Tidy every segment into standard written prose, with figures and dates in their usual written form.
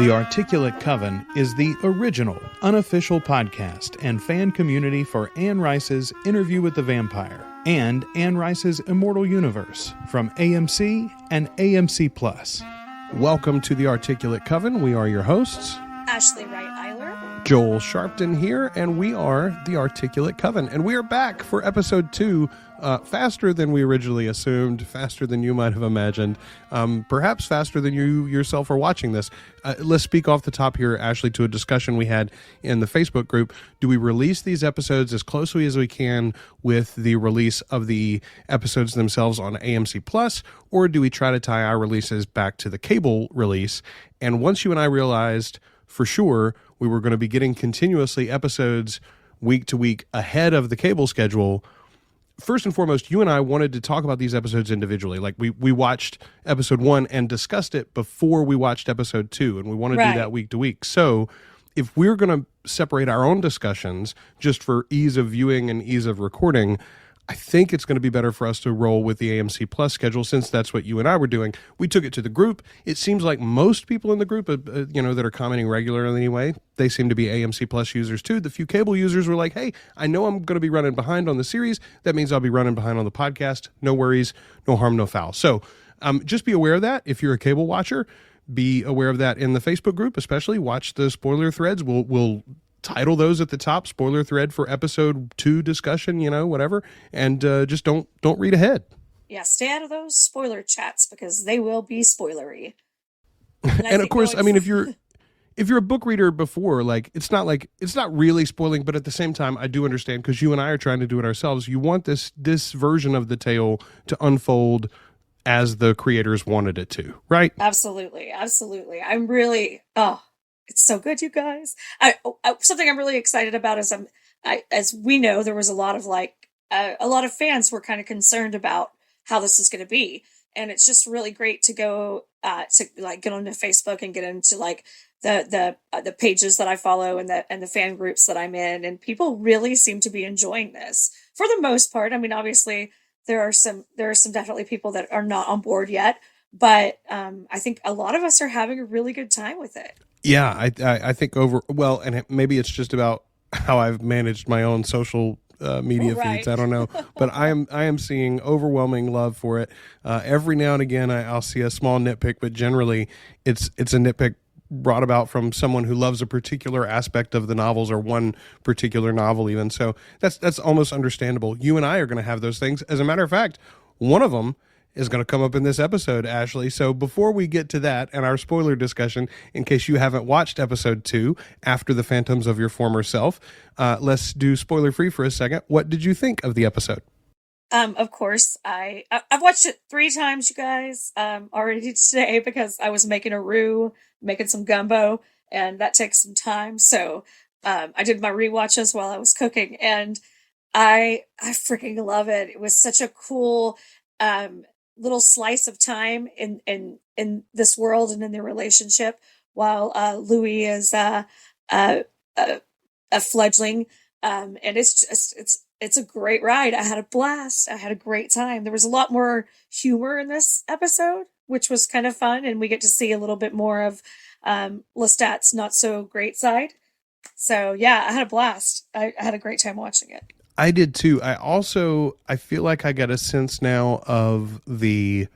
The Articulate Coven is the original, unofficial podcast and fan community for Anne Rice's Interview with the Vampire and Anne Rice's Immortal universe from AMC and AMC Plus. Welcome to the Articulate Coven. We are your hosts, Ashley Wright-Eiler, Joel Sharpton here, and we are the Articulate Coven. And we are back for episode 2, faster than we originally assumed, faster than you might have imagined, perhaps faster than you yourself are watching this. Let's speak off the top here, Ashley, to a discussion we had in the Facebook group. Do we release these episodes as closely as we can with the release of the episodes themselves on AMC Plus, or do we try to tie our releases back to the cable release? And once you and I realized for sure we were going to be getting continuously episodes week to week ahead of the cable schedule, first and foremost, you and I wanted to talk about these episodes individually. Like we watched episode 1 and discussed it before we watched episode 2, and we want to do that week to week. So if we're going to separate our own discussions just for ease of viewing and ease of recording, I think it's going to be better for us to roll with the AMC Plus schedule, since that's what you and I were doing. We took it to the group. It seems like most people in the group, that are commenting regularly anyway, they seem to be AMC Plus users too. The few cable users were like, hey, I know I'm going to be running behind on the series. That means I'll be running behind on the podcast. No worries, no harm, no foul. So just be aware of that. If you're a cable watcher, be aware of that in the Facebook group, especially. Watch the spoiler threads. We'll title those at the top, spoiler thread for episode 2 discussion, whatever, and just don't read ahead. Yeah, stay out of those spoiler chats because they will be spoilery. And of course, I mean, if you're a book reader before, it's not really spoiling, but at the same time, I do understand, because you and I are trying to do it ourselves. You want this version of the tale to unfold as the creators wanted it to, right? Absolutely. I'm really, it's so good, you guys. Something I'm really excited about is as we know, there was a lot of fans were kind of concerned about how this is going to be, and it's just really great to go to get onto Facebook and get into the pages that I follow and the fan groups that I'm in, and people really seem to be enjoying this for the most part. I mean, obviously there are some definitely people that are not on board yet, but I think a lot of us are having a really good time with it. Yeah, I think and maybe it's just about how I've managed my own social media feeds. I don't know, but I am seeing overwhelming love for it. Every now and again, I'll see a small nitpick, but generally, it's a nitpick brought about from someone who loves a particular aspect of the novels, or one particular novel even. So that's almost understandable. You and I are going to have those things. As a matter of fact, one of them is going to come up in this episode, Ashley. So before we get to that and our spoiler discussion, in case you haven't watched episode 2, After the Phantoms of Your Former Self, let's do spoiler free for a second. What did you think of the episode? Of course, I've watched it 3 times, you guys, already today, because I was making making some gumbo, and that takes some time. So I did my rewatches while I was cooking, and I freaking love it. It was such a cool little slice of time in this world and in their relationship, while Louis is a fledgling, and it's a great ride. I had a blast. I had a great time. There was a lot more humor in this episode, which was kind of fun, and we get to see a little bit more of Lestat's not so great side. So yeah, I had a blast. I had a great time watching it. I did too. I feel like I get a sense now of the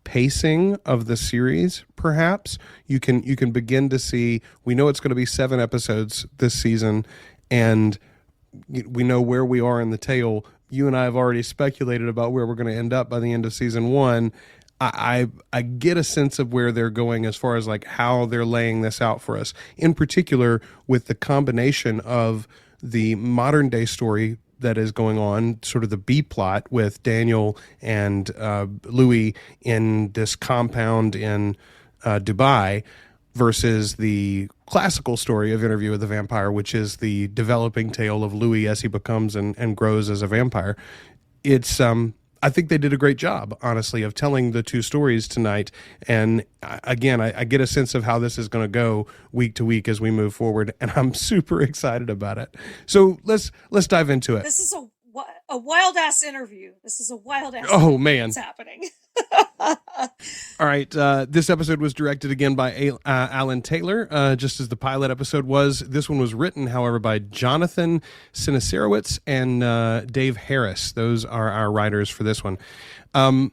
pacing of the series. Perhaps you can begin to see, we know it's going to be 7 episodes this season, and we know where we are in the tale. You and I have already speculated about where we're going to end up by the end of season 1. I get a sense of where they're going as far as how they're laying this out for us, in particular with the combination of the modern day story that is going on, sort of the B plot with Daniel and Louis in this compound in Dubai, versus the classical story of Interview with the Vampire, which is the developing tale of Louis as he becomes and grows as a vampire. It's I think they did a great job, honestly, of telling the 2 stories tonight. And again, I get a sense of how this is going to go week to week as we move forward, and I'm super excited about it. So let's dive into it. This is a wild ass interview. This is a wild ass. Oh man, what's happening? All right. This episode was directed again by Alan Taylor, just as the pilot episode was. This one was written, however, by Jonathan Sinisarowicz and Dave Harris. Those are our writers for this one. I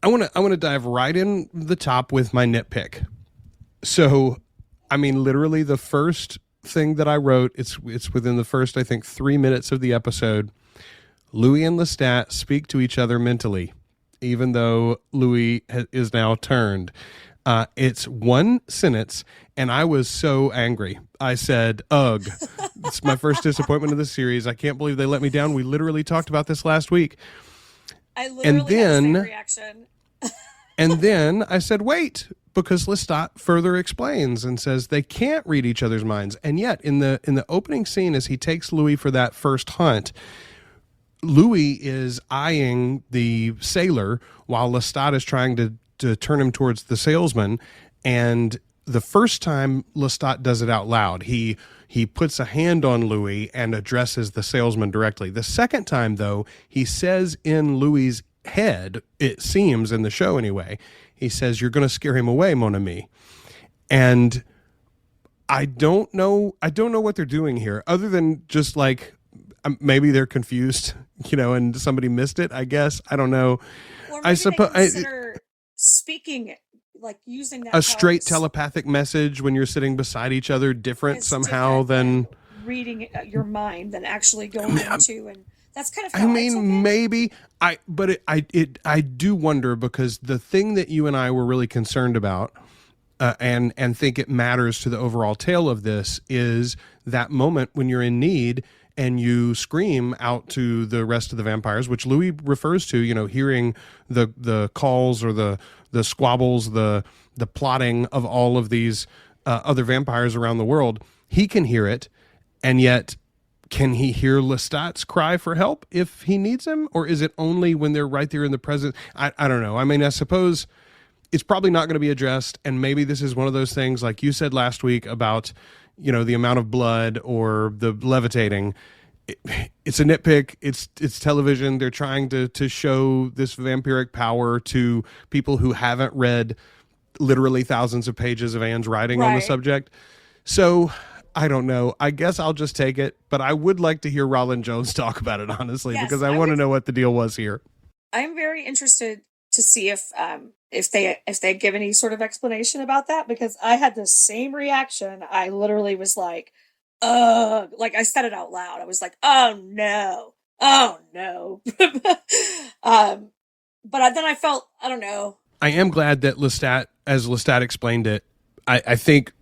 want to dive right in the top with my nitpick. So, I mean, literally the first thing that I wrote, it's within the first, I think, 3 minutes of the episode. Louis and Lestat speak to each other mentally, even though Louis is now turned. It's one sentence, and I was so angry. I said, ugh. It's my first disappointment of the series. I can't believe they let me down. We literally talked about this last week. I literally had the same reaction. And then I said, wait, because Lestat further explains and says they can't read each other's minds. And yet, in the opening scene, as he takes Louis for that first hunt, Louis is eyeing the sailor while Lestat is trying to turn him towards the salesman. And the first time Lestat does it out loud, he puts a hand on Louis and addresses the salesman directly. The second time, though, he says in Louis's head, it seems in the show anyway, he says, "You're going to scare him away, mon ami." And I don't know what they're doing here, other than just like, maybe they're confused, and somebody missed it, I guess. I don't know. Or maybe I suppose consider speaking, like using that straight telepathic message when you're sitting beside each other different somehow than reading your mind than actually going into, and that's kind of how maybe I do wonder, because the thing that you and I were really concerned about and think it matters to the overall tale of this is that moment when you're in need and you scream out to the rest of the vampires, which Louis refers to, hearing the calls or the squabbles, the plotting of all of these other vampires around the world. He can hear it, and yet can he hear Lestat's cry for help if he needs him? Or is it only when they're right there in the present? I don't know. I mean, I suppose it's probably not going to be addressed, and maybe this is one of those things like you said last week about the amount of blood or the levitating. It's a nitpick. It's television. They're trying to show this vampiric power to people who haven't read literally thousands of pages of Anne's writing on the subject. So I don't know. I guess I'll just take it. But I would like to hear Roland Jones talk about it, honestly, because I want to know what the deal was here. I'm very interested to see if they give any sort of explanation about that, because I had the same reaction. I literally was like, like I said it out loud. I was like, oh no. But then I felt, I don't know. I am glad that as Lestat explained it, I think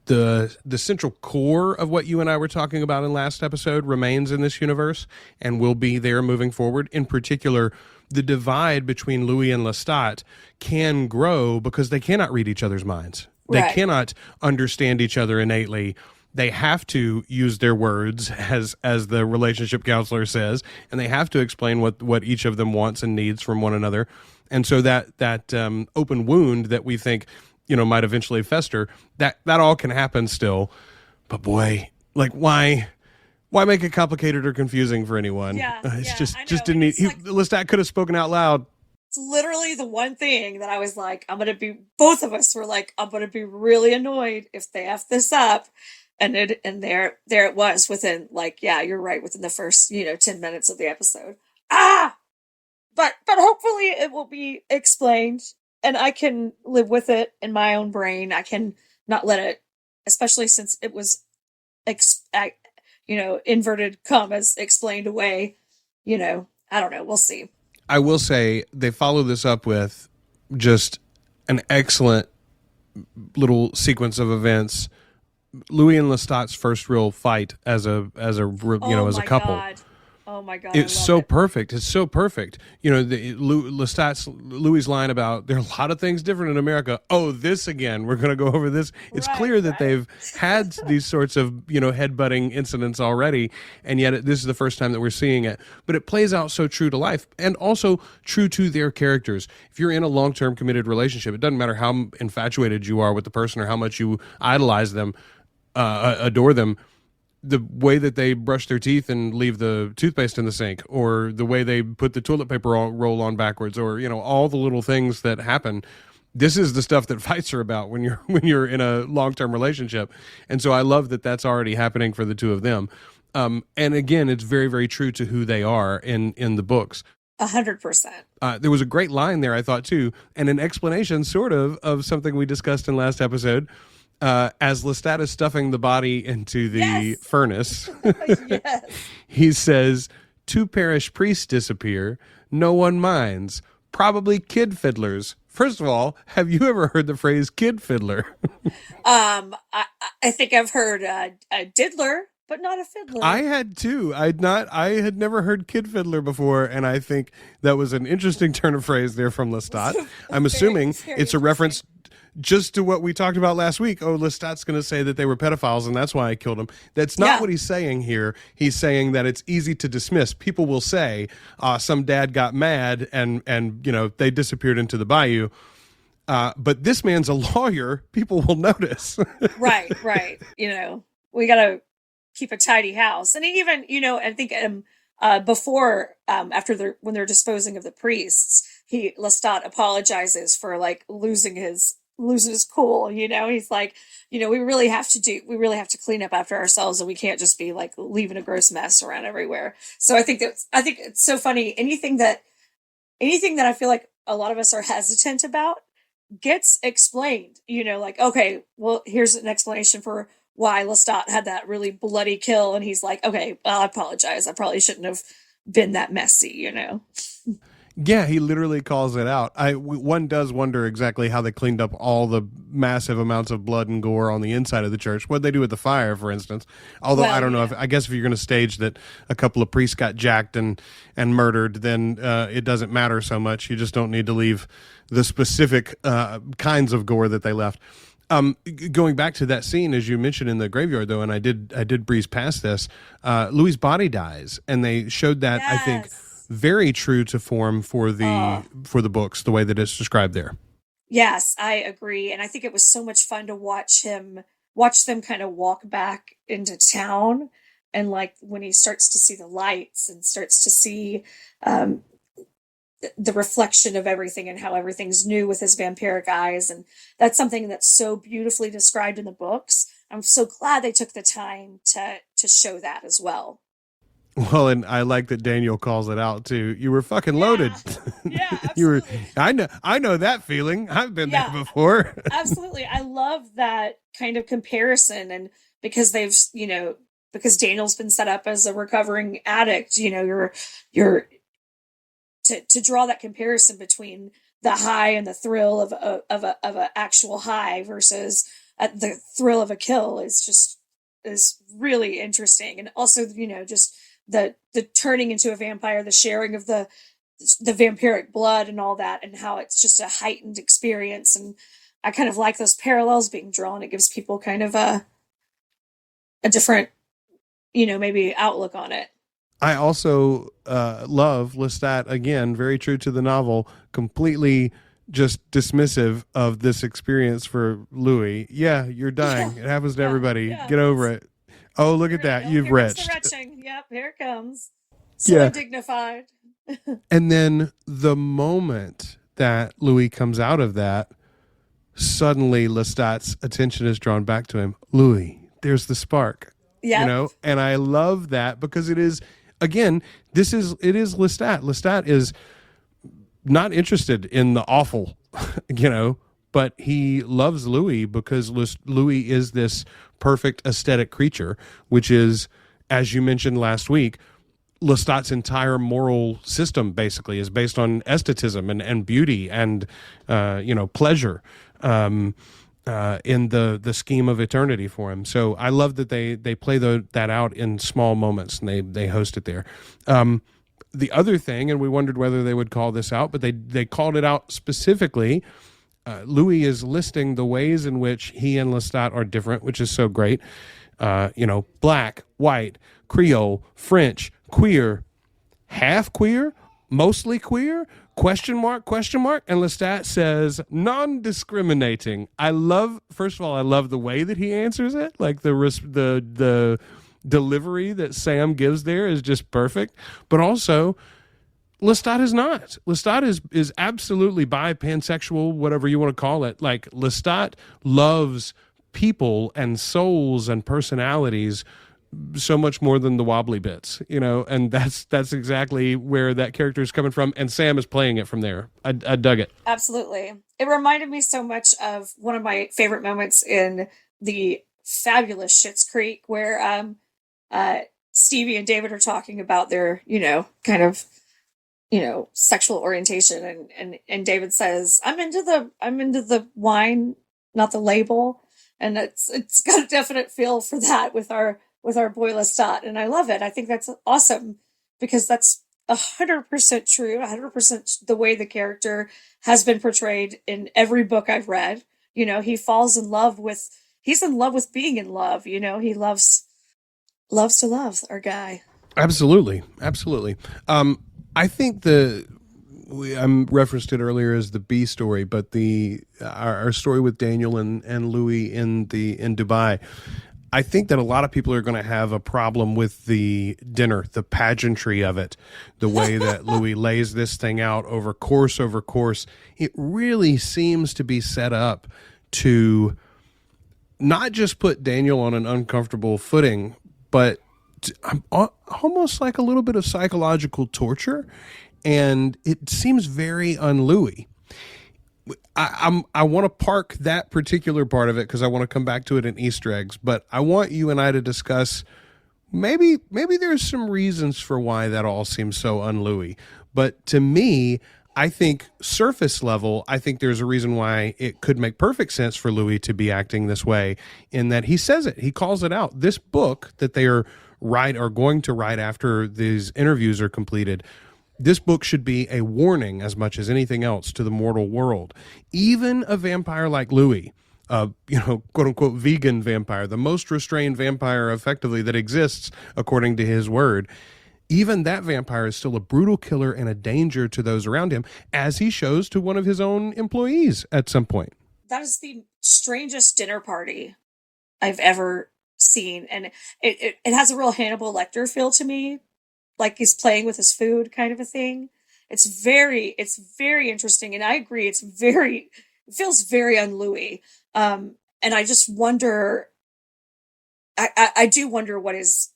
the central core of what you and I were talking about in last episode remains in this universe and will be there moving forward. In particular, the divide between Louis and Lestat can grow because they cannot read each other's minds. They cannot understand each other innately. They have to use their words, as the relationship counselor says, and they have to explain what each of them wants and needs from one another. And so that open wound that we think might eventually fester, that all can happen still. But boy, like why make it complicated or confusing for anyone? Just didn't need. Lestat could have spoken out loud. It's literally the one thing that I was like, both of us were like, I'm gonna be really annoyed if they F this up. And there it was within, like, you're right, within the first 10 minutes of the episode. But hopefully it will be explained, and I can live with it in my own brain. I can not let it, especially since it was inverted commas explained away. I don't know. We'll see. I will say they follow this up with just an excellent little sequence of events. Louis and Lestat's first real fight as a couple. God. Oh my God. It's so perfect. It's so perfect. Louis' line about there are a lot of things different in America. Oh, this again. We're going to go over this. It's clear that they've had these sorts of, headbutting incidents already. And yet this is the first time that we're seeing it. But it plays out so true to life and also true to their characters. If you're in a long-term committed relationship, it doesn't matter how infatuated you are with the person or how much you idolize them, adore them. the way that they brush their teeth and leave the toothpaste in the sink, or the way they put the toilet paper roll on backwards, or all the little things that happen. This is the stuff that fights are about when you're in a long-term relationship. And so I love that that's already happening for the two of them. And again, it's very, very true to who they are in the books. 100%. There was a great line there, I thought, too, and an explanation sort of something we discussed in last episode. As Lestat is stuffing the body into the furnace, Yes. he says, 2 parish priests disappear. No one minds. Probably kid fiddlers. First of all, have you ever heard the phrase kid fiddler? I think I've heard a diddler, but not a fiddler. I had too. I had never heard kid fiddler before, and I think that was an interesting turn of phrase there from Lestat. I'm assuming it's a reference just to what we talked about last week. Oh, Lestat's going to say that they were pedophiles, and that's why I killed him. That's not what he's saying here. He's saying that it's easy to dismiss. People will say, some dad got mad and they disappeared into the bayou. But this man's a lawyer. People will notice. Right. We got to keep a tidy house. And even, I think before, when they're disposing of the priests, Lestat apologizes for like losing his cool. He's like, we really have to clean up after ourselves, and we can't just be like leaving a gross mess around everywhere. So I think it's so funny. Anything that I feel like a lot of us are hesitant about gets explained, like, okay, well, here's an explanation for why Lestat had that really bloody kill. And he's like, okay, well, I apologize. I probably shouldn't have been that messy, Yeah, he literally calls it out. One does wonder exactly how they cleaned up all the massive amounts of blood and gore on the inside of the church. What'd they do with the fire, for instance? Although I don't know. I guess if you're going to stage that a couple of priests got jacked and murdered, then it doesn't matter so much. You just don't need to leave the specific kinds of gore that they left. Going back to that scene, as you mentioned in the graveyard, though, and I did breeze past this, Louis' body dies, and they showed that, I think, very true to form for the books, the way that it's described there. Yes, I agree. And I think it was so much fun to watch them kind of walk back into town. And like when he starts to see the lights and starts to see the reflection of everything and how everything's new with his vampiric eyes. And that's something that's so beautifully described in the books. I'm so glad they took the time to show that as well. Well, and I like that Daniel calls it out too. You were fucking loaded. Yeah, absolutely. I know that feeling. I've been there before. Absolutely. I love that kind of comparison. And because because Daniel's been set up as a recovering addict, you're to draw that comparison between the high and the thrill of a actual high versus the thrill of a kill is really interesting. And also, just the turning into a vampire, the sharing of the vampiric blood and all that, and how it's just a heightened experience. And I kind of like those parallels being drawn. It gives people kind of a different, maybe outlook on it. I also love Lestat, again, very true to the novel, completely just dismissive of this experience for Louis. Yeah, you're dying. It happens to everybody. Get over it. Oh, look at that. You've retched. Yep, here it comes. So dignified. And then the moment that Louis comes out of that, suddenly Lestat's attention is drawn back to him. Louis, there's the spark. Yeah. And I love that because it is, again, it is Lestat. Lestat is not interested in the awful, but he loves Louis because Louis is this perfect aesthetic creature, which is, as you mentioned last week, Lestat's entire moral system basically is based on aestheticism and beauty and pleasure in the scheme of eternity for him. So I love that they play that out in small moments and they host it there. The other thing, and we wondered whether they would call this out, but they called it out specifically. Louis is listing the ways in which he and Lestat are different, which is so great. Black, white, Creole, French, queer, half queer, mostly queer, question mark. And Lestat says non-discriminating. First of all, I love the way that he answers it. Like the delivery that Sam gives there is just perfect. But also, Lestat is not. Lestat is absolutely bi, pansexual, whatever you want to call it. Like, Lestat loves people and souls and personalities so much more than the wobbly bits, and that's exactly where that character is coming from, and Sam is playing it from there. I dug it. Absolutely. It reminded me so much of one of my favorite moments in the fabulous Schitt's Creek, where Stevie and David are talking about their, kind of, sexual orientation, and David says, I'm into the wine, not the label. And it's got a definite feel for that with our boy Lestat, and I love it. I think that's awesome because that's 100% true, 100% the way the character has been portrayed in every book I've read. He's in love with being in love. He loves to love our guy. Absolutely. I think I referenced it earlier as the B story, but our story with Daniel and Louis in Dubai. I think that a lot of people are going to have a problem with the dinner, the pageantry of it, the way that Louis lays this thing out over course. It really seems to be set up to not just put Daniel on an uncomfortable footing, but almost like a little bit of psychological torture. And it seems very un-Louis. I want to park that particular part of it because I want to come back to it in Easter eggs, but I want you and I to discuss maybe there's some reasons for why that all seems so un-Louis. But to me, I think surface level, I think there's a reason why it could make perfect sense for Louis to be acting this way, in that he says it, he calls it out. This book that they are going to write after these interviews are completed, this book should be a warning as much as anything else to the mortal world. Even a vampire like Louis, quote unquote vegan vampire, the most restrained vampire effectively that exists according to his word, even that vampire is still a brutal killer and a danger to those around him, as he shows to one of his own employees at some point. That is the strangest dinner party I've ever seen. And it has a real Hannibal Lecter feel to me, like he's playing with his food kind of a thing. It's very interesting. And I agree. It feels very un-Louis. And I just wonder, I do wonder what his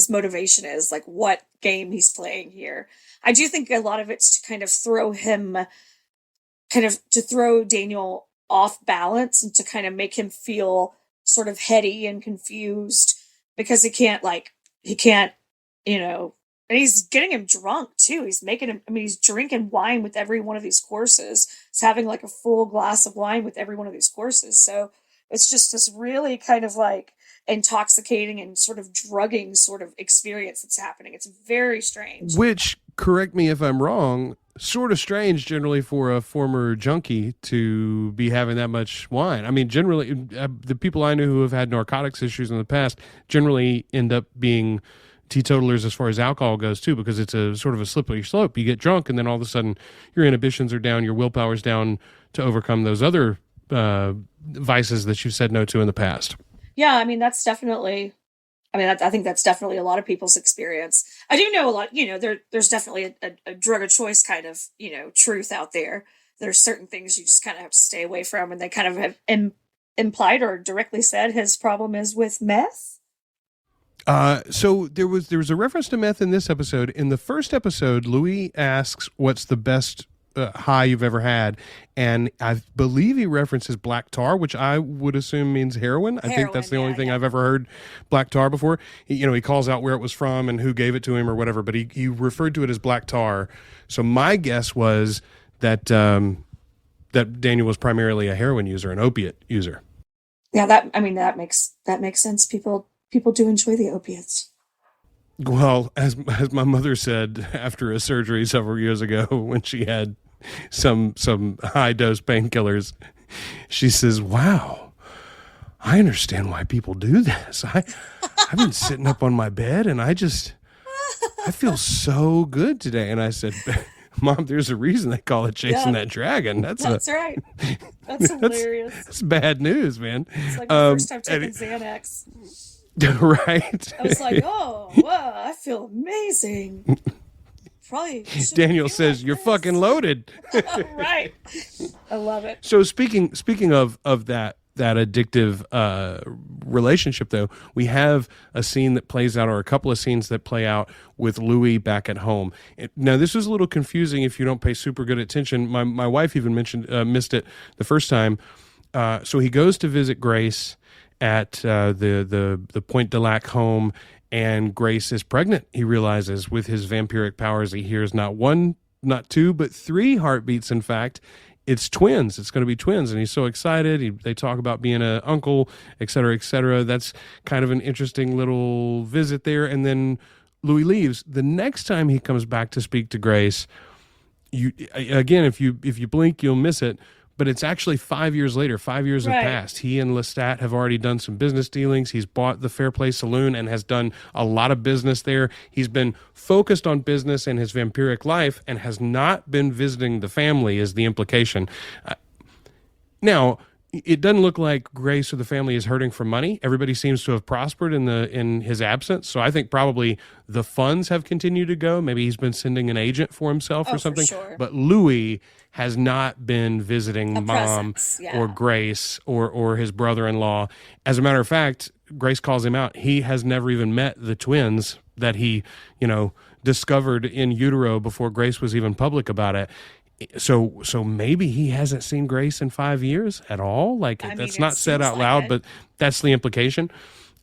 motivation is, like what game he's playing here. I do think a lot of it's to kind of throw Daniel off balance and to kind of make him feel sort of heady and confused because he can't, and he's getting him drunk too. He's making him, he's drinking wine with every one of these courses. He's having like a full glass of wine with every one of these courses. So it's just this really kind of like intoxicating and sort of drugging sort of experience that's happening. It's very strange. Which, correct me if I'm wrong, sort of strange generally for a former junkie to be having that much wine. I mean, generally, the people I know who have had narcotics issues in the past generally end up being teetotalers as far as alcohol goes too, because it's a sort of a slippery slope. You get drunk and then all of a sudden your inhibitions are down, your willpower's down to overcome those other vices that you've said no to in the past. Yeah, I think that's definitely a lot of people's experience. I do know a lot, there's definitely a drug of choice kind of, truth out there. There's certain things you just kind of have to stay away from, and they kind of have implied or directly said his problem is with meth. So there was a reference to meth in this episode. In the first episode, Louis asks, what's the best high you've ever had? And I believe he references black tar, which I would assume means heroin. I think that's the only thing I've ever heard black tar before. He calls out where it was from and who gave it to him or whatever, but he referred to it as black tar. So my guess was that that Daniel was primarily a heroin user, an opiate user. Yeah, that makes sense. People do enjoy the opiates. Well, as my mother said after a surgery several years ago when she had some high dose painkillers, she says, "Wow, I understand why people do this. I've been sitting up on my bed and I feel so good today." And I said, "Mom, there's a reason they call it chasing that dragon. That's right. That's hilarious. That's bad news, man." It's like the first time taking Xanax. Right. I was like, oh, wow, I feel amazing. Probably shouldn't Daniel be says like you're fucking this. loaded. Right. I love it. So speaking of that addictive relationship, though, we have a scene that plays out, or a couple of scenes that play out with Louis back at home. Now, this is a little confusing if you don't pay super good attention. My wife even mentioned missed it the first time. So he goes to visit Grace at the Point de Lac home, and Grace is pregnant. He realizes with his vampiric powers, he hears not one, not two, but three heartbeats. In fact, it's twins. It's going to be twins, and he's so excited. They talk about being an uncle, et cetera, et cetera. That's kind of an interesting little visit there. And then Louis leaves. The next time he comes back to speak to Grace, you again, if you blink, you'll miss it. But it's actually 5 years later. 5 years have Right. passed. He and Lestat have already done some business dealings. He's bought the Fair Play Saloon and has done a lot of business there. He's been focused on business and his vampiric life and has not been visiting the family, is the implication. Now, it doesn't look like Grace or the family is hurting for money. Everybody seems to have prospered in his absence. So I think probably the funds have continued to go. Maybe he's been sending an agent for himself Oh, or for something. sure. But Louis has not been visiting A mom presence. or Yeah. Grace or his brother-in-law. As a matter of fact, Grace calls him out. He has never even met the twins that he, discovered in utero before Grace was even public about it. So maybe he hasn't seen Grace in 5 years at all. Like, I mean, that's it not said seems out like loud, it. but that's the implication.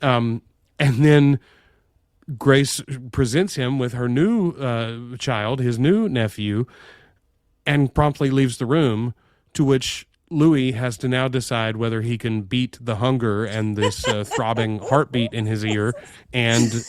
And then Grace presents him with her new child, his new nephew, and promptly leaves the room, to which Louis has to now decide whether he can beat the hunger and this throbbing heartbeat in his ear, and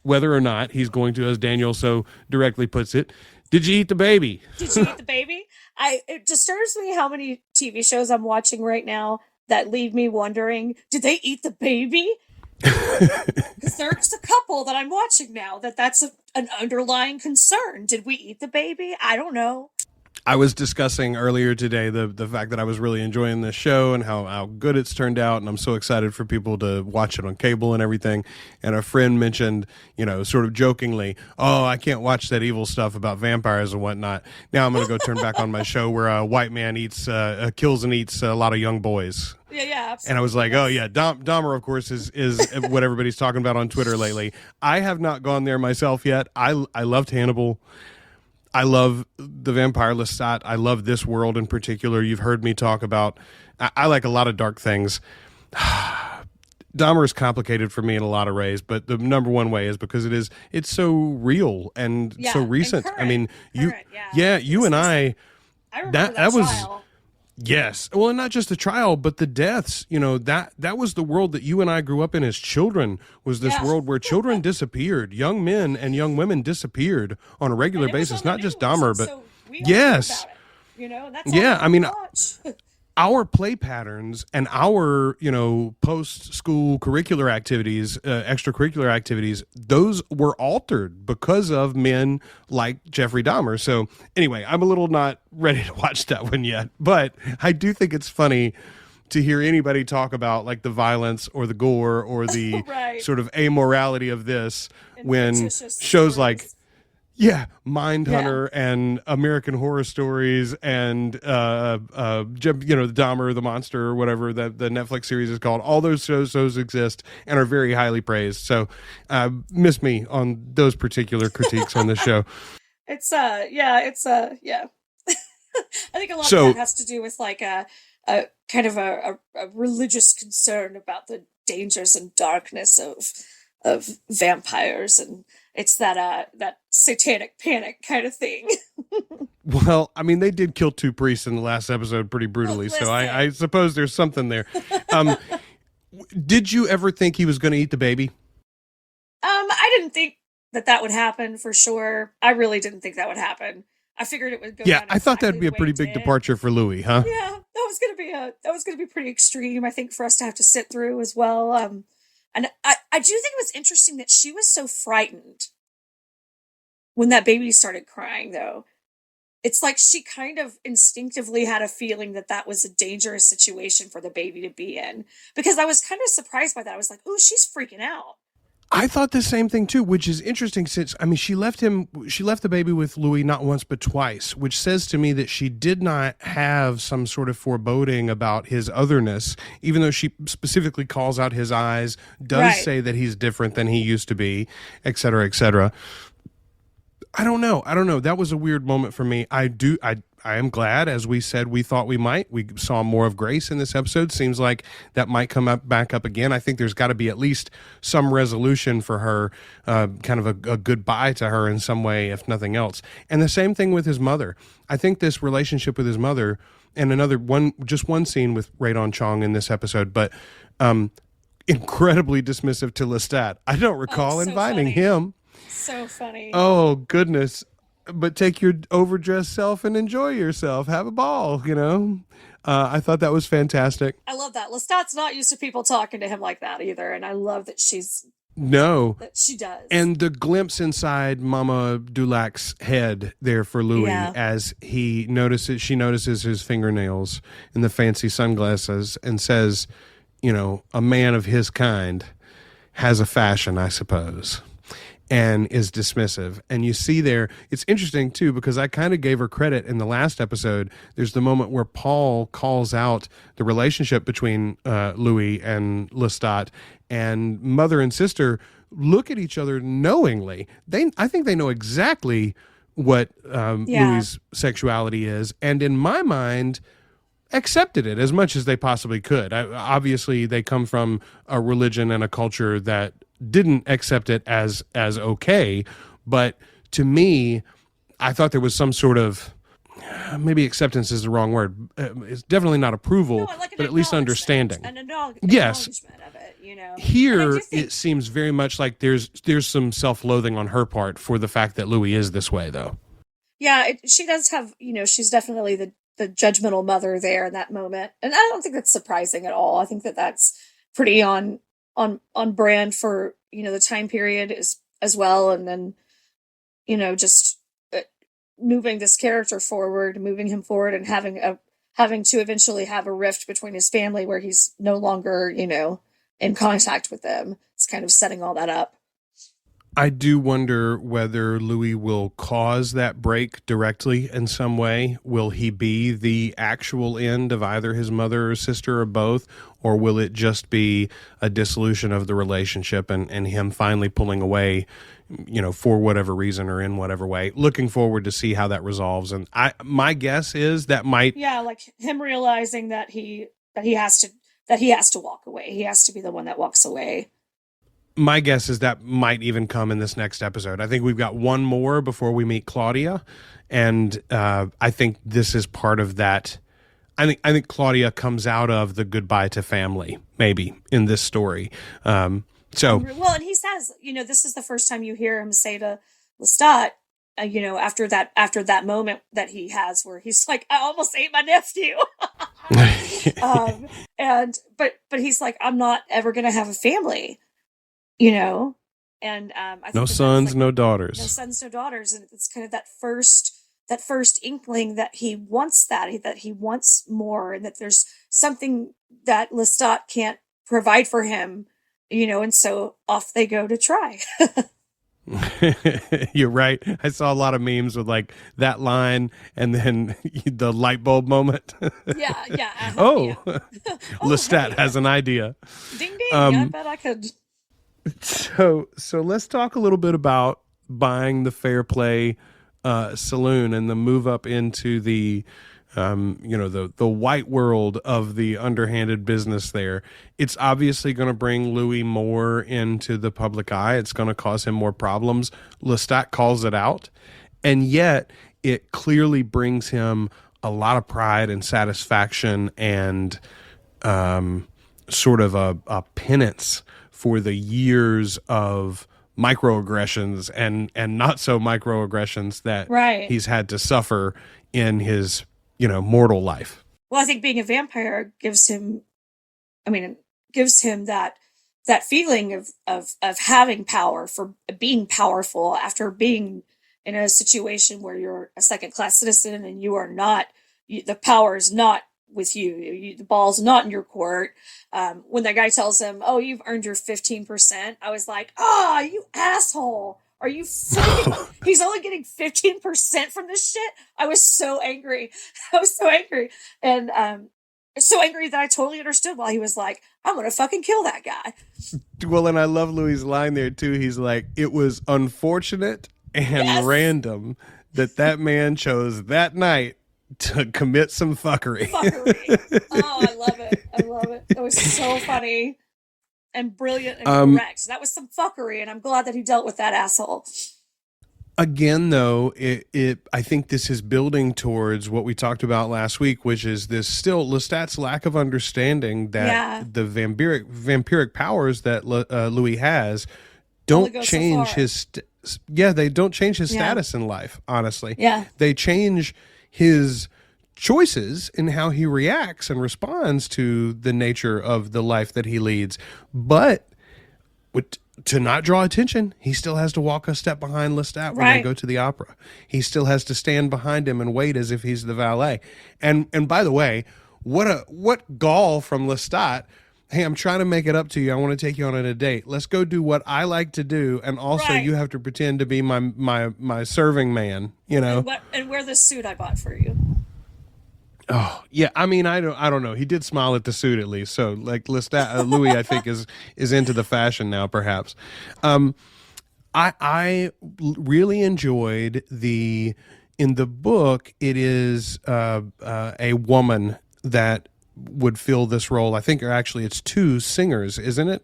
whether or not he's going to, as Daniel so directly puts it, did you eat the baby? Did you eat the baby? It disturbs me how many TV shows I'm watching right now that leave me wondering, did they eat the baby? Because there's a couple that I'm watching now that's an underlying concern. Did we eat the baby? I don't know. I was discussing earlier today the fact that I was really enjoying this show and how good it's turned out, and I'm so excited for people to watch it on cable and everything. And a friend mentioned, sort of jokingly, "Oh, I can't watch that evil stuff about vampires and whatnot. Now I'm going to go turn back on my show where a white man kills and eats a lot of young boys." Yeah, absolutely. And I was like, "Oh yeah, Dahmer, of course, is what everybody's talking about on Twitter lately." I have not gone there myself yet. I loved Hannibal. I love the Vampire Lestat. I love this world in particular. You've heard me talk about. I like a lot of dark things. Dahmer is complicated for me in a lot of ways, but the number one way is because it's so real and so recent. And I mean, current, you and I remember that was. trial. Yes. Well, and not just the trial, but the deaths. That was the world that you and I grew up in as children, was this world where children disappeared. Young men and young women disappeared on a regular basis, not just Dahmer, but so we all yes. About it, and that's all Yeah, I mean, watch. our play patterns and our post-school curricular activities, extracurricular activities, those were altered because of men like Jeffrey Dahmer. So anyway, I'm a little not ready to watch that one yet, but I do think it's funny to hear anybody talk about like the violence or the gore or the Right. sort of amorality of this And when fictitious shows stories. like Mindhunter and American Horror Stories and the Dahmer, the Monster, or whatever that the Netflix series is called. All those shows exist and are very highly praised. So miss me on those particular critiques on the show. It's I think a lot So- of that has to do with like a kind of a religious concern about the dangers and darkness of vampires, and it's that satanic panic kind of thing. Well, I mean, they did kill two priests in the last episode pretty brutally, so I suppose there's something there. Did you ever think he was going to eat the baby? I didn't think that would happen for sure. I really didn't think that would happen. I figured it would go. Yeah, down I thought exactly that'd be a the way pretty it big did. departure for Louis, huh? Yeah, that was gonna be pretty extreme. I think for us to have to sit through as well. And I do think it was interesting that she was so frightened when that baby started crying, though. it's like she kind of instinctively had a feeling that that was a dangerous situation for the baby to be in, because I was kind of surprised by that. I was like, oh, she's freaking out. I thought the same thing too, which is interesting since, I mean, she left the baby with Louis not once but twice, which says to me that she did not have some sort of foreboding about his otherness, even though she specifically calls out his eyes, does Right. say that he's different than he used to be, et cetera, et cetera. I don't know. I don't know. That was a weird moment for me. I am glad, as we said, we thought we might. We saw more of Grace in this episode. Seems like that might come up back up again. I think there's got to be at least some resolution for her, kind of a goodbye to her in some way, if nothing else. And the same thing with his mother. I think this relationship with his mother, and another one, just one scene with Radon Chong in this episode, but incredibly dismissive to Lestat. I don't Oh, recall so inviting funny. him. So funny. Oh, goodness. But take your overdressed self and enjoy yourself. Have a ball, you know? I thought that was fantastic. I love that. Lestat's not used to people talking to him like that either, and I love that No. she does. And the glimpse inside Mama Dulac's head there for Louis Yeah. as she notices his fingernails and the fancy sunglasses and says, you know, a man of his kind has a fashion, I suppose, and is dismissive. And you see there, it's interesting too, because I kind of gave her credit in the last episode. There's the moment where Paul calls out the relationship between Louis and Lestat, and mother and sister look at each other knowingly. I think they know exactly what Yeah. Louis' sexuality is. And in my mind, accepted it as much as they possibly could. Obviously, they come from a religion and a culture that didn't accept it as okay, but to me, I thought there was some sort of, maybe acceptance is the wrong word. It's definitely not approval, No, like an but at least acknowledgement. understanding. An Yes. acknowledgement of it, you know. And I Here, do think, it seems very much like there's some self-loathing on her part for the fact that Louis is this way, though. yeah, she does have, you know, she's definitely the judgmental mother there in that moment, and I don't think that's surprising at all. I think that that's pretty on brand for, you know, the time period as well, and then, you know, just moving this character forward, moving him forward, and having to eventually have a rift between his family where he's no longer, you know, in contact with them. It's kind of setting all that up. I do wonder whether Louis will cause that break directly in some way. Will he be the actual end of either his mother or sister or both? Or will it just be a dissolution of the relationship and him finally pulling away, you know, for whatever reason or in whatever way? Looking forward to see how that resolves. And my guess is that might. Yeah, like him realizing that he has to walk away. He has to be the one that walks away. My guess is that might even come in this next episode. I think we've got one more before we meet Claudia, and I think this is part of that. I think Claudia comes out of the goodbye to family, maybe, in this story. Well, and he says, you know, this is the first time you hear him say to Lestat, you know, after that moment that he has where he's like, I almost ate my nephew. And but he's like, I'm not ever gonna have a family, you know. And I think No that sons, that's like, no daughters. no sons, no daughters, and it's kind of that first inkling that he wants that he wants more, and that there's something that Lestat can't provide for him, you know, and so off they go to try. You're right. I saw a lot of memes with like that line and then the light bulb moment. Yeah, yeah. Oh, Yeah. Lestat Hey, has an idea. ding ding. I bet I could. So let's talk a little bit about buying the Fair Play saloon and the move up into the the white world of the underhanded business there. It's obviously going to bring Louis more into the public eye. It's going to cause him more problems. Lestat calls it out, and yet it clearly brings him a lot of pride and satisfaction and sort of a penance for the years of microaggressions and not so microaggressions that Right. he's had to suffer in his mortal life. Well, I think being a vampire gives him that feeling of having power, for being powerful after being in a situation where you're a second class citizen and you are not, the power is not with you, the ball's not in your court. When that guy tells him, "Oh, you've earned your 15%," I was like, "Ah, you asshole! Are you freaking? He's only getting 15% from this shit." I was so angry. I was so angry, and so angry that I totally understood why he was like, "I'm gonna fucking kill that guy." Well, and I love Louis' line there too. He's like, "It was unfortunate and random that man chose that night to commit some fuckery." Oh, I love it. I love it. It was so funny and brilliant and correct. That was some fuckery, and I'm glad that he dealt with that asshole. Again, though, I think this is building towards what we talked about last week, which is this still Lestat's lack of understanding that the vampiric powers that Louis has don't change his they don't change his status in life, honestly. They change his choices in how he reacts and responds to the nature of the life that he leads. But to not draw attention, he still has to walk a step behind Lestat when they go to the opera. He still has to stand behind him and wait as if he's the valet. And by the way, what gall from Lestat. Hey, I'm trying to make it up to you. I want to take you on a date. Let's go do what I like to do, and also you have to pretend to be my serving man. You know, and wear the suit I bought for you. Oh yeah, I mean, I don't know. He did smile at the suit at least. So like Lestat, Louis, I think is into the fashion now, perhaps. I really enjoyed in the book. It is a woman that would fill this role. I think actually it's two singers, isn't it?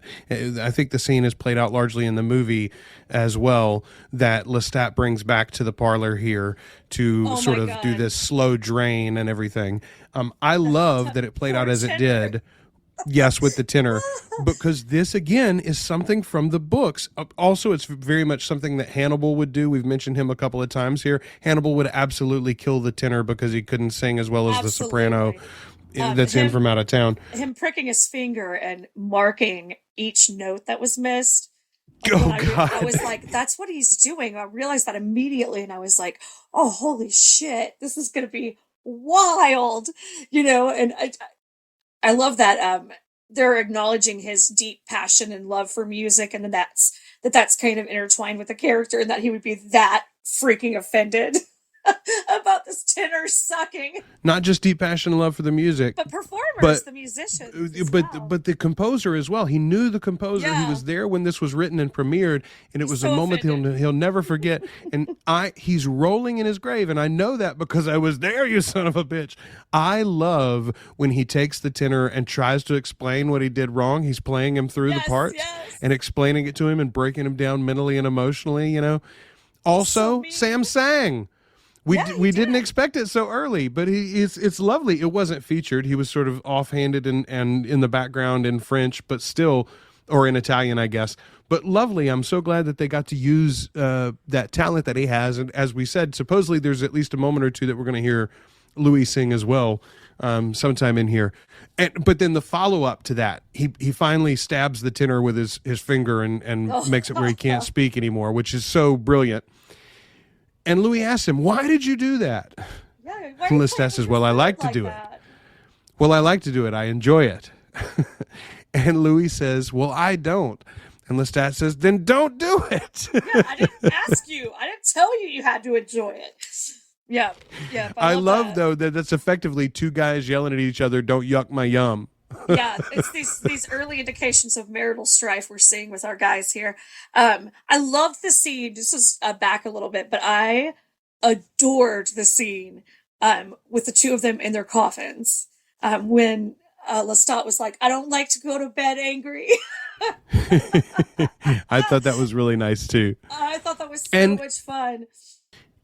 I think the scene is played out largely in the movie as well, that Lestat brings back to the parlor here to sort of do this slow drain and everything. I love that it played out as it did. Yes, with the tenor, because this again is something from the books. Also, it's very much something that Hannibal would do. We've mentioned him a couple of times here. Hannibal would absolutely kill the tenor because he couldn't sing as well as the soprano. That's in from out of town. Him pricking his finger and marking each note that was missed. God. I was like, that's what he's doing. I realized that immediately, and I was like, oh, holy shit, this is going to be wild, you know? And I love that they're acknowledging his deep passion and love for music, and that's kind of intertwined with the character, and that he would be that freaking offended about this tenor sucking. Not just deep passion and love for the music, but performers, the musicians, but the composer as well. He knew the composer. Yeah. He was there when this was written and premiered, and it was so a moment he'll never forget. And he's rolling in his grave, and I know that because I was there. You son of a bitch! I love when he takes the tenor and tries to explain what he did wrong. He's playing him through the parts and explaining it to him and breaking him down mentally and emotionally. You know. Also, Sam sang. We didn't expect it so early, but it's lovely. It wasn't featured. He was sort of offhanded and in the background in French, but still, or in Italian, I guess. But lovely. I'm so glad that they got to use that talent that he has. And as we said, supposedly there's at least a moment or two that we're going to hear Louis sing as well sometime in here. But then the follow-up to that, he finally stabs the tenor with his finger and makes it where he can't speak anymore, which is so brilliant. And Louis asked him, "Why did you do that?" Yeah, and Lestat says, "Well, I like to do it. Well, I like to do it. I enjoy it." And Louis says, "Well, I don't." And Lestat says, "Then don't do it." Yeah, I didn't ask you. I didn't tell you had to enjoy it. Yeah. I love though, that that's effectively two guys yelling at each other, "Don't yuck my yum." Yeah, it's these early indications of marital strife we're seeing with our guys here. I love the scene. This is back a little bit, but I adored the scene with the two of them in their coffins when Lestat was like, "I don't like to go to bed angry." I thought that was really nice too. I thought that was so much fun.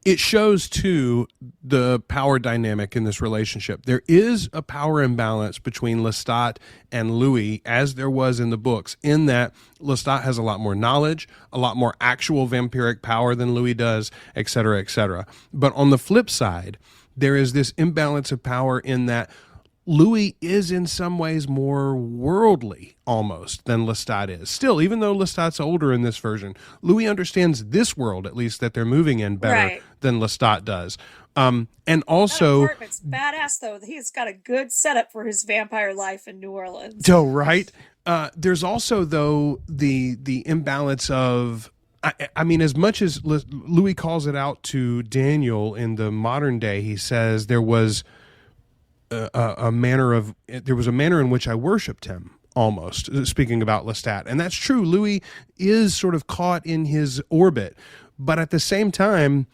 It shows, too, the power dynamic in this relationship. There is a power imbalance between Lestat and Louis, as there was in the books, in that Lestat has a lot more knowledge, a lot more actual vampiric power than Louis does, et cetera, et cetera. But on the flip side, there is this imbalance of power in that Louis is in some ways more worldly almost than Lestat is. Still, even though Lestat's older in this version, Louis understands this world, at least, that they're moving in better Right. than Lestat does. And That also, apartment's badass, though. He's got a good setup for his vampire life in New Orleans. Joe, right? There's also, though, the imbalance of, I mean, as much as Louis calls it out to Daniel in the modern day, he says there was a manner in which I worshipped him, almost, speaking about Lestat. And that's true. Louis is sort of caught in his orbit. But at the same time,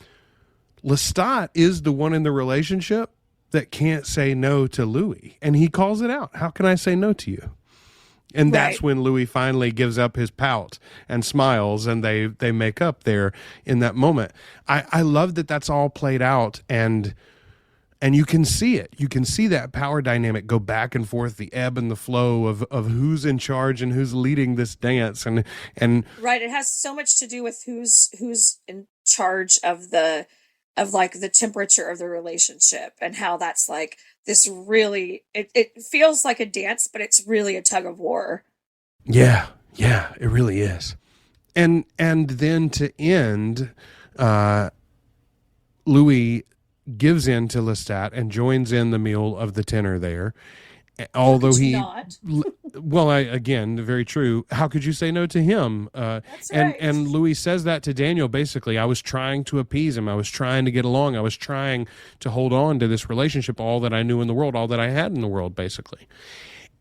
Lestat is the one in the relationship that can't say no to Louis. And he calls it out. How can I say no to you? And that's Right. when Louis finally gives up his pout and smiles, and they make up there in that moment. I love that that's all played out, and you can see it. You can see that power dynamic go back and forth, the ebb and the flow of who's in charge and who's leading this dance. And Right. It has so much to do with who's in charge of like the temperature of the relationship, and how that's like this really, it feels like a dance, but it's really a tug of war. yeah, it really is. And then to end, Louis gives in to Lestat and joins in the meal of the tenor there. Although Could you he, not? well, again, very true. How could you say no to him? That's And right. Louis says that to Daniel. Basically, I was trying to appease him. I was trying to get along. I was trying to hold on to this relationship, all that I knew in the world, all that I had in the world, basically.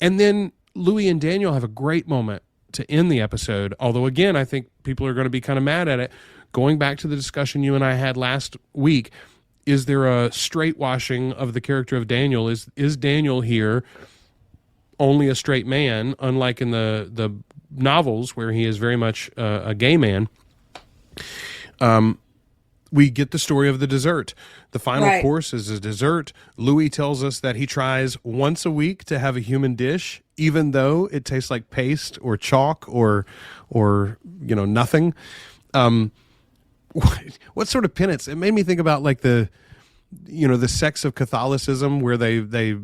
And then Louis and Daniel have a great moment to end the episode. Although, again, I think people are going to be kind of mad at it. Going back to the discussion you and I had last week, is there a straight washing of the character of Daniel? Is Daniel here only a straight man, unlike in the novels where he is very much a gay man? We get the story of the dessert. The final Right. course is a dessert. Louis tells us that he tries once a week to have a human dish, even though it tastes like paste or chalk or nothing. What sort of penance? It made me think about like the sects of Catholicism where they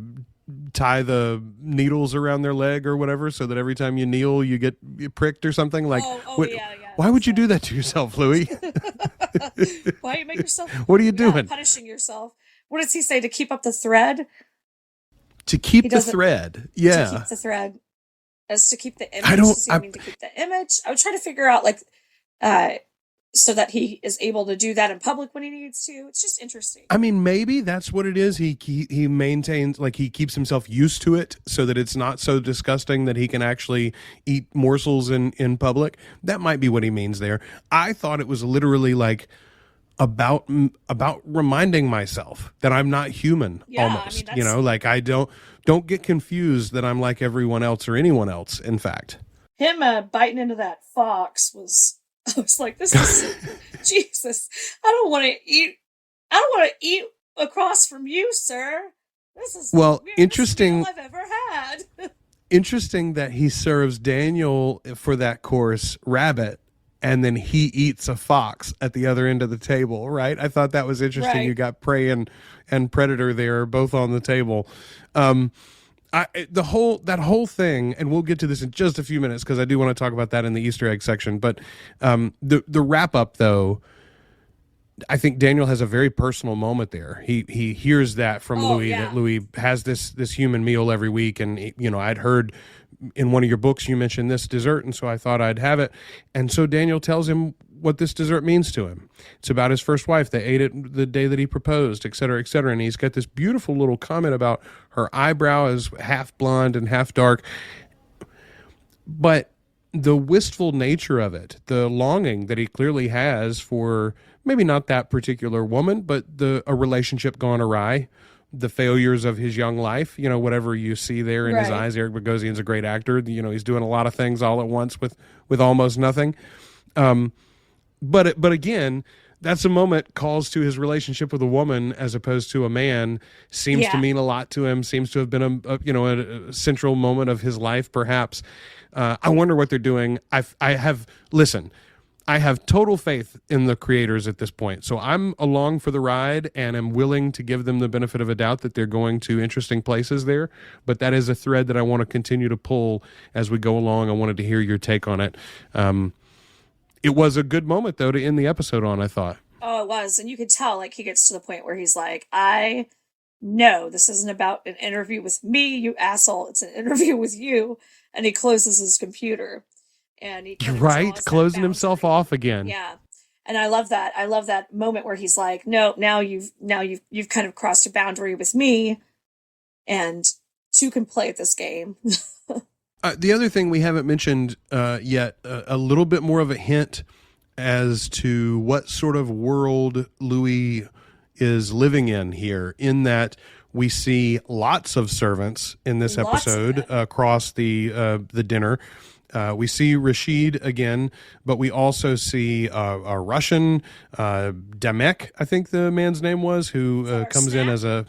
tie the needles around their leg or whatever, so that every time you kneel you get pricked or something. Like, Yeah. why would you do that to yourself, Louis? Why you make yourself? What are you doing? Punishing yourself. What does he say, to keep up the thread? To keep He the doesn't- thread. To Yeah. keep the thread, as to keep the image. I don't- Does he mean to keep the image? I was trying to figure out so that he is able to do that in public when he needs to. It's just interesting. I mean, maybe that's what it is. He maintains, like, he keeps himself used to it so that it's not so disgusting that he can actually eat morsels in public. That might be what he means there. I thought it was literally like about reminding myself that I'm not human. Yeah, I mean, almost, that's- like I don't get confused that I'm like everyone else or anyone else. In fact, Him biting into that fox was. I was like, this is Jesus. I don't want to eat across from you, sir. This is Well, the weirdest interesting- meal I've ever had. interesting that he serves Daniel for that course rabbit, and then he eats a fox at the other end of the table, right? I thought that was interesting. Right. You got prey and predator there, both on the table. That whole thing, and we'll get to this in just a few minutes because I do want to talk about that in the Easter egg section. But the wrap up, though, I think Daniel has a very personal moment there. He hears that from Louis, yeah. that Louis has this human meal every week, and I'd heard in one of your books you mentioned this dessert, and so I thought I'd have it. And so Daniel tells him what this dessert means to him. It's about his first wife. They ate it the day that he proposed, et cetera, et cetera. And he's got this beautiful little comment about her eyebrow is half blonde and half dark. But the wistful nature of it, the longing that he clearly has for maybe not that particular woman, but a relationship gone awry, the failures of his young life, whatever you see there in his Right. eyes. Eric Bogosian's a great actor. He's doing a lot of things all at once with almost nothing. But again, that's a moment calls to his relationship with a woman as opposed to a man. Seems to Yeah. mean a lot to him. Seems to have been a central moment of his life, perhaps. I wonder what they're doing. Listen, I have total faith in the creators at this point. So I'm along for the ride and am willing to give them the benefit of a doubt that they're going to interesting places there. But that is a thread that I want to continue to pull as we go along. I wanted to hear your take on it. It was a good moment, though, to end the episode on, I thought. Oh, it was. And you could tell, like, he gets to the point where he's like, I know this isn't about an interview with me, you asshole. It's an interview with you. And he closes his computer. And he kind of Right, draws that closing himself boundary. off again. Yeah. And I love that. I love that moment where he's like, no, now you've kind of crossed a boundary with me, and two can play at this game. The other thing we haven't mentioned yet, a little bit more of a hint as to what sort of world Louis is living in here, in that we see lots of servants in this episode across the dinner. We see Rashid again, but we also see a Russian, Demek, I think the man's name was, who comes in as a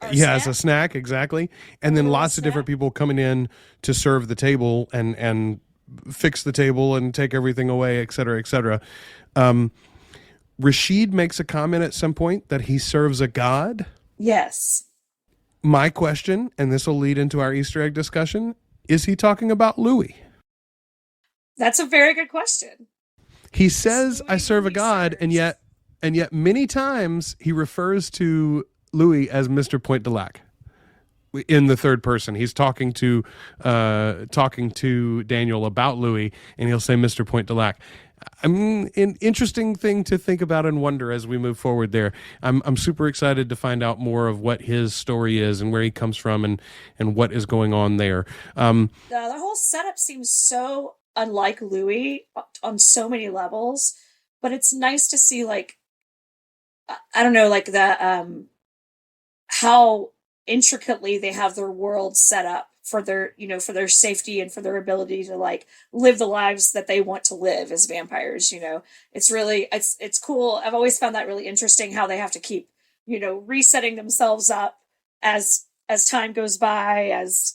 as a snack, exactly. And then lots of different people coming in to serve the table and fix the table and take everything away, et cetera, et cetera. Rashid makes a comment at some point that he serves a god. Yes. My question, and this will lead into our Easter egg discussion, is he talking about Louis? That's a very good question. He says, I serve a god, and yet many times he refers to Louis as Mr. Point de Lac in the third person. He's talking to Daniel about Louis, and he'll say Mr. Point de Lac. I mean, an interesting thing to think about and wonder as we move forward there. I'm super excited to find out more of what his story is and where he comes from and what is going on there. The whole setup seems so unlike Louis on so many levels, but it's nice to see, like, I don't know, like the how intricately they have their world set up for their, for their safety and for their ability to, like, live the lives that they want to live as vampires. It's really, it's cool. I've always found that really interesting, how they have to keep, resetting themselves up as time goes by, as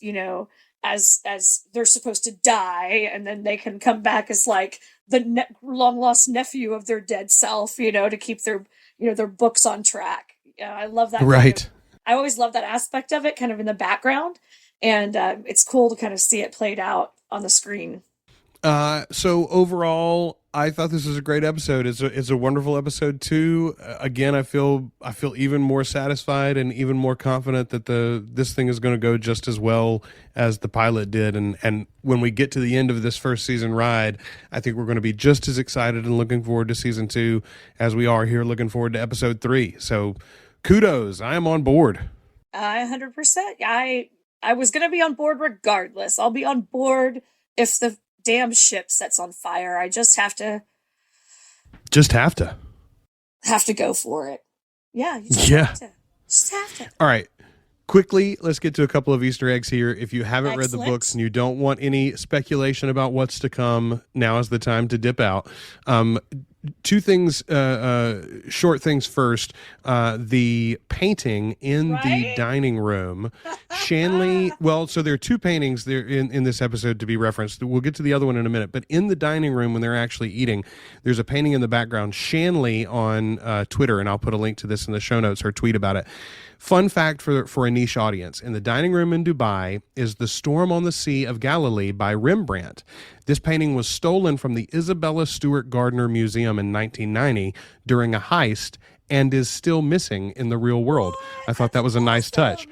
they're supposed to die, and then they can come back as, like, the long lost nephew of their dead self, to keep their, their books on track. I love that. Right. I always love that aspect of it, kind of in the background. And it's cool to kind of see it played out on the screen. So overall, I thought this was a great episode. It's a wonderful episode too. Again, I feel even more satisfied and even more confident that this thing is going to go just as well as the pilot did. And when we get to the end of this first season ride, I think we're going to be just as excited and looking forward to season 2 as we are here looking forward to episode 3. So kudos. I am on board. 100%. I was going to be on board regardless. I'll be on board if the damn ship sets on fire. I just have to go for it. Yeah. You just have to. All right. Quickly, let's get to a couple of Easter eggs here. If you haven't read the books and you don't want any speculation about what's to come, now is the time to dip out. Two things, short things first. The painting in the dining room. Shanley, so there are two paintings there in this episode to be referenced. We'll get to the other one in a minute. But in the dining room when they're actually eating, there's a painting in the background. Shanley on Twitter, and I'll put a link to this in the show notes, her tweet about it. Fun fact for a niche audience. In the dining room in Dubai is The Storm on the Sea of Galilee by Rembrandt. This painting was stolen from the Isabella Stewart Gardner Museum in 1990 during a heist and is still missing in the real world. I thought that was a nice touch.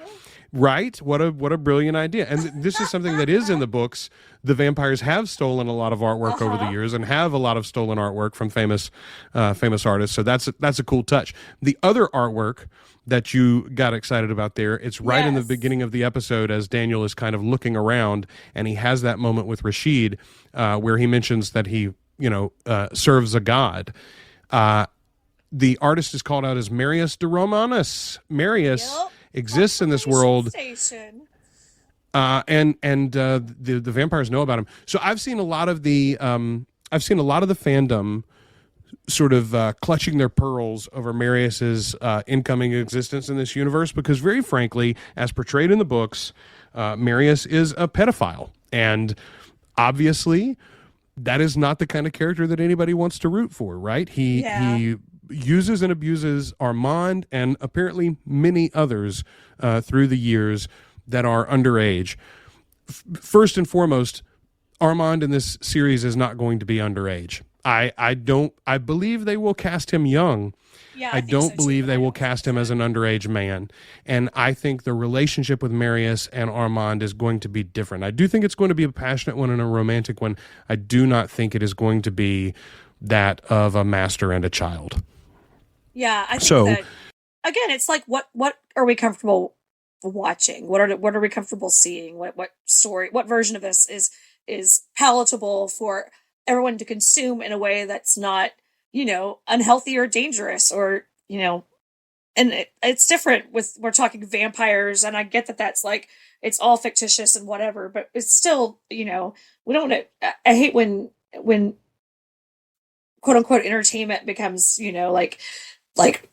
Right? What a brilliant idea. And this is something that is in the books. The vampires have stolen a lot of artwork over the years and have a lot of stolen artwork from famous artists. So that's a cool touch. The other artwork that you got excited about there, it's right in the beginning of the episode as Daniel is kind of looking around, and he has that moment with Rashid where he mentions that he, serves a god. The artist is called out as Marius de Romanus. Marius exists in this world. And the vampires know about him. So I've seen a lot of the fandom sort of clutching their pearls over Marius's incoming existence in this universe, because very frankly, as portrayed in the books, Marius is a pedophile. And obviously, that is not the kind of character that anybody wants to root for, right? He uses and abuses Armand and apparently many others through the years that are underage. First and foremost, Armand in this series is not going to be underage. I believe they will cast him young. Yeah, I don't believe they will cast him as an underage man. And I think the relationship with Marius and Armand is going to be different. I do think it's going to be a passionate one and a romantic one. I do not think it is going to be that of a master and a child. Yeah, I think that, again, it's like, what are we comfortable watching? What are we comfortable seeing? What story, what version of this is palatable for everyone to consume in a way that's not, unhealthy or dangerous, or, and it's different with, we're talking vampires, and I get that that's like, it's all fictitious and whatever, but it's still, we don't, I hate when quote unquote entertainment becomes, like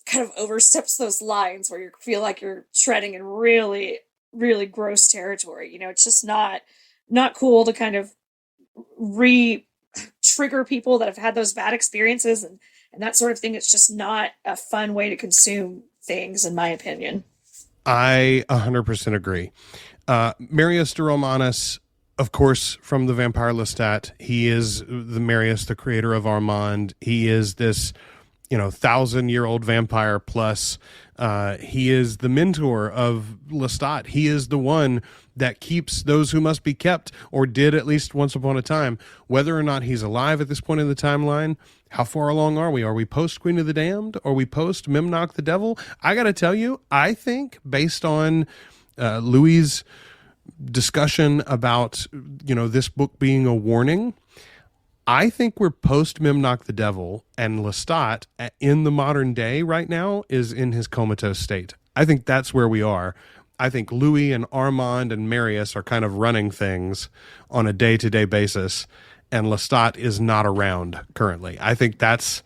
kind of oversteps those lines where you feel like you're treading in really, really gross territory. It's just not cool to kind of trigger people that have had those bad experiences and that sort of thing. It's just not a fun way to consume things, in my opinion. I 100% agree. Marius de Romanus, of course, from the Vampire Lestat, he is the Marius, the creator of Armand. He is this, 1,000-year-old vampire plus. He is the mentor of Lestat. He is the one that keeps those who must be kept, or did at least once upon a time. Whether or not he's alive at this point in the timeline, how far along are we? Are we post Queen of the Damned? Are we post Memnoch the Devil? I got to tell you, I think based on Louis' discussion about, this book being a warning, I think we're post Memnoch the Devil, and Lestat in the modern day right now is in his comatose state. I think that's where we are. I think Louis and Armand and Marius are kind of running things on a day-to-day basis, and Lestat is not around currently. I think that's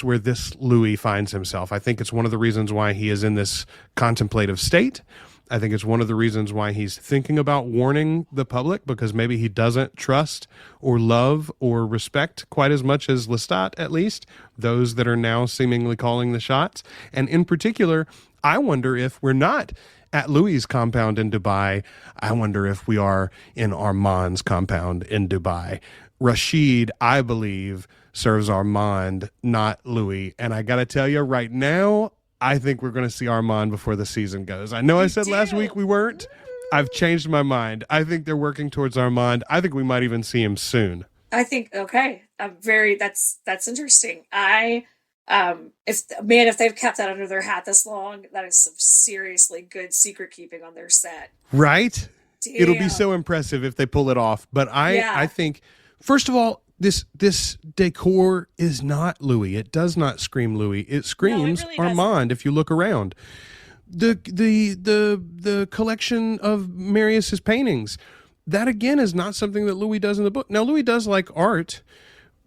where this Louis finds himself. I think it's one of the reasons why he is in this contemplative state. I think it's one of the reasons why he's thinking about warning the public, because maybe he doesn't trust or love or respect quite as much as Lestat, at least, those that are now seemingly calling the shots. And in particular, I wonder if we're not at Louis' compound in Dubai. I wonder if we are in Armand's compound in Dubai. Rashid, I believe, serves Armand, not Louis. And I got to tell you right now, I think we're going to see Armand before the season goes. I know I said last week we weren't. I've changed my mind. I think they're working towards Armand. I think we might even see him soon. I think, okay. That's interesting. If they've kept that under their hat this long, that is some seriously good secret keeping on their set. Right? Damn. It'll be so impressive if they pull it off. But I think, first of all, this decor is not Louis. It does not scream Louis. It screams really Armand. If you look around, the collection of Marius's paintings, that again is not something that Louis does in the book. Now Louis does like art,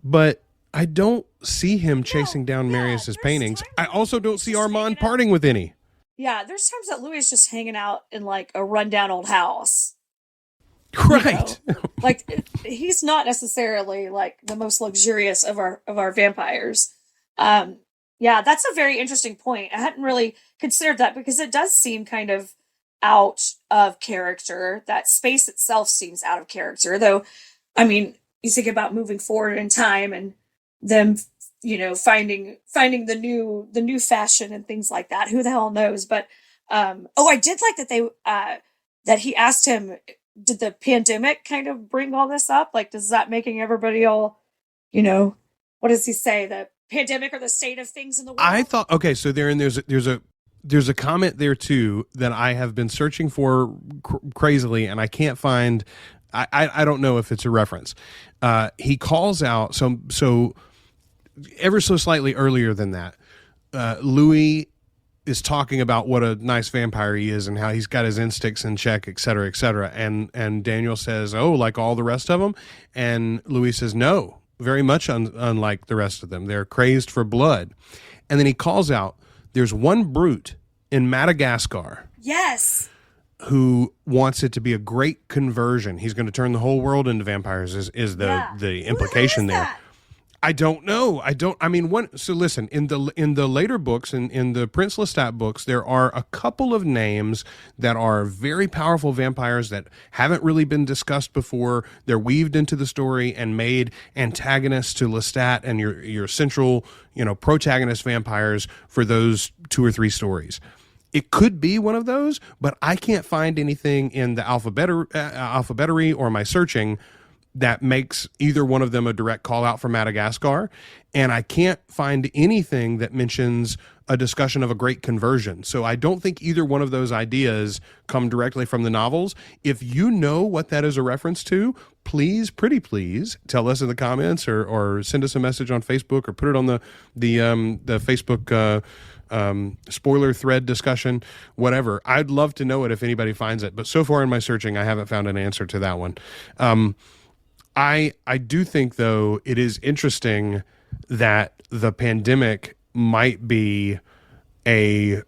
but I don't see him chasing down Marius's paintings. I also don't see Armand parting with any. Yeah, there's times that Louis is just hanging out in like a rundown old house. Right. Like he's not necessarily like the most luxurious of our vampires. Yeah, that's a very interesting point. I hadn't really considered that, because it does seem kind of out of character. That space itself seems out of character, though. I mean, you think about moving forward in time and them, finding the new fashion and things like that. Who the hell knows? But I did like that that he asked him, did the pandemic kind of bring all this up? Like, does that making everybody all, what does he say? The pandemic or the state of things in the world? I thought, okay, so there's a comment there too that I have been searching for crazily, and I can't find. I don't know if it's a reference. He calls out so ever so slightly earlier than that. Louis is talking about what a nice vampire he is and how he's got his instincts in check, et cetera, et cetera. And Daniel says, "Oh, like all the rest of them?" And Louis says, "No, very much unlike the rest of them. They're crazed for blood." And then he calls out, "There's one brute in Madagascar." Yes. who wants it to be a great conversion. He's going to turn the whole world into vampires is the implication there. That? I don't know. So listen, in the later books, in the Prince Lestat books, there are a couple of names that are very powerful vampires that haven't really been discussed before. They're weaved into the story and made antagonists to Lestat and your central, protagonist vampires for those 2 or 3 stories. It could be one of those, but I can't find anything in the alphabetary or my searching that makes either one of them a direct call out for Madagascar. And I can't find anything that mentions a discussion of a great conversion. So I don't think either one of those ideas come directly from the novels. If you know what that is a reference to, pretty please tell us in the comments or send us a message on Facebook or put it on the Facebook spoiler thread discussion, whatever. I'd love to know it if anybody finds it. But so far in my searching, I haven't found an answer to that one. I do think, though, it is interesting that the pandemic might be a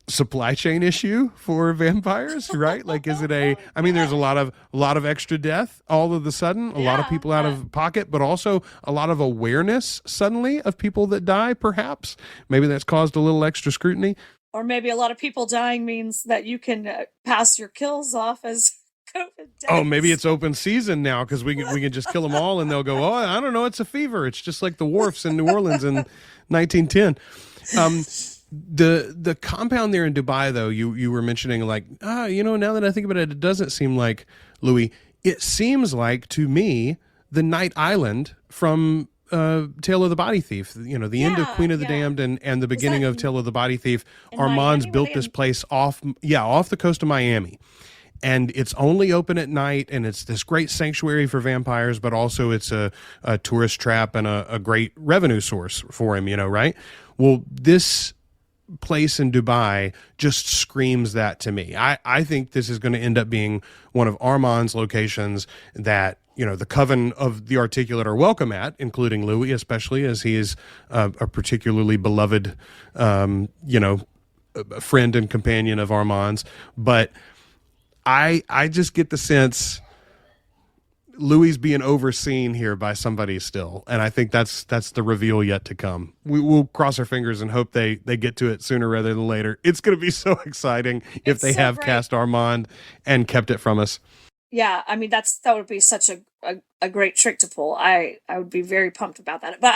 supply chain issue for vampires, right? Like, is it there's a lot of extra death all of a sudden, a lot of people out of pocket, but also a lot of awareness suddenly of people that die, perhaps. Maybe that's caused a little extra scrutiny. Or maybe a lot of people dying means that you can pass your kills off as COVID deaths. Oh, maybe it's open season now because we can just kill them all and they'll go, oh, I don't know, it's a fever. It's just like the wharfs in New Orleans in 1910. The compound there in Dubai, though, you were mentioning, like, now that I think about it, it doesn't seem like, Louis, it seems like to me the Night Island from Tale of the Body Thief, the end of Queen of the Damned and the beginning of Tale of the Body Thief. Armand's built this place off the coast of Miami. And it's only open at night, and it's this great sanctuary for vampires, but also it's a tourist trap and a great revenue source for him, right? Well, this place in Dubai just screams that to me. I think this is going to end up being one of Armand's locations that, the coven of the Articulate are welcome at, including Louis, especially as he is a particularly beloved, friend and companion of Armand's. But I just get the sense Louis being overseen here by somebody still, and I think that's the reveal yet to come. We'll cross our fingers and hope they get to it sooner rather than later. It's going to be so exciting if they have cast Armand and kept it from us. Yeah, that would be such a great trick to pull. I would be very pumped about that. But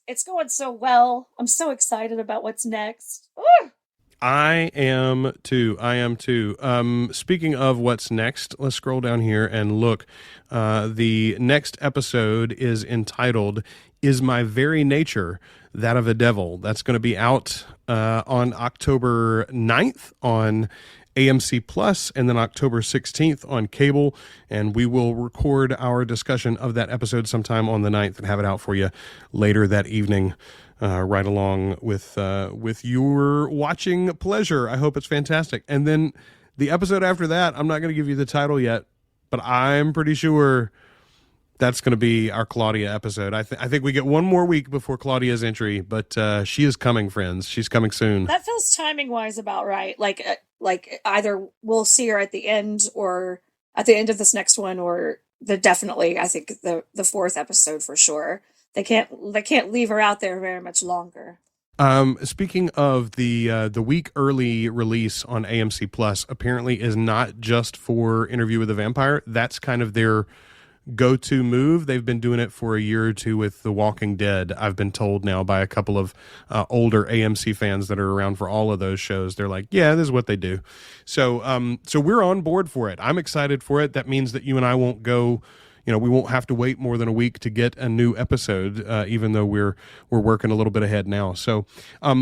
it's going so well. I'm so excited about what's next. Ooh! I am too. Speaking of what's next, let's scroll down here and look. The next episode is entitled, Is My Very Nature That of a Devil? That's going to be out on October 9th on AMC Plus, and then October 16th on cable. And we will record our discussion of that episode sometime on the 9th and have it out for you later that evening. Right along with your watching pleasure. I hope it's fantastic. And then the episode after that, I'm not going to give you the title yet, but I'm pretty sure that's going to be our Claudia episode. I think we get one more week before Claudia's entry, but she is coming, friends. She's coming soon. That feels timing-wise about right. Like either we'll see her at the end or at the end of this next one, or definitely, I think the 4th episode for sure. They can't leave her out there very much longer. Speaking of the week early release on AMC Plus, apparently is not just for Interview with a Vampire. That's kind of their go-to move. They've been doing it for a year or two with The Walking Dead. I've been told now by a couple of older AMC fans that are around for all of those shows. They're like, yeah, this is what they do. So we're on board for it. I'm excited for it. That means that you and I won't go. We won't have to wait more than a week to get a new episode, even though we're working a little bit ahead now. So,